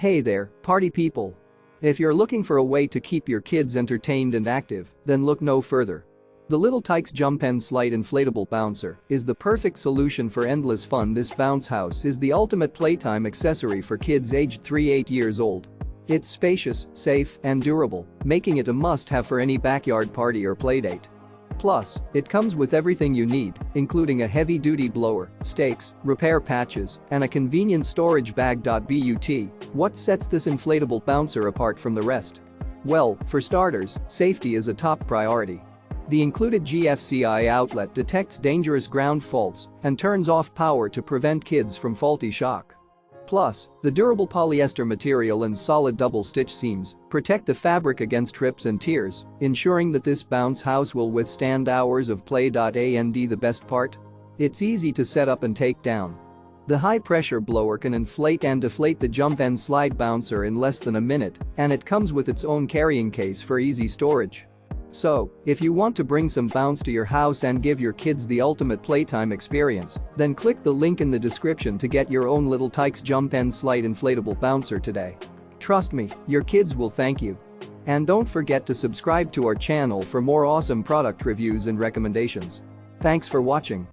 Hey there, party people. If you're looking for a way to keep your kids entertained and active, then look no further. The little Tikes Jump and Slide Inflatable Bouncer is the perfect solution for endless fun. This bounce house is the ultimate playtime accessory for kids aged 3-8 years old. It's spacious, safe, and durable, making it a must-have for any backyard party or playdate. Plus, it comes with everything you need, including a heavy-duty blower, stakes, repair patches, and a convenient storage bag. But what sets this inflatable bouncer apart from the rest? Well, for starters, safety is a top priority. The included GFCI outlet detects dangerous ground faults and turns off power to prevent kids from faulty shock. Plus, the durable polyester material and solid double-stitch seams protect the fabric against trips and tears, ensuring that this bounce house will withstand hours of play. And the best part? It's easy to set up and take down. The high-pressure blower can inflate and deflate the jump and slide bouncer in less than a minute, and it comes with its own carrying case for easy storage. So, if you want to bring some bounce to your house and give your kids the ultimate playtime experience, then click the link in the description to get your own little Tikes Jump and Slide Inflatable Bouncer today. Trust me, your kids will thank you. And don't forget to subscribe to our channel for more awesome product reviews and recommendations. Thanks for watching.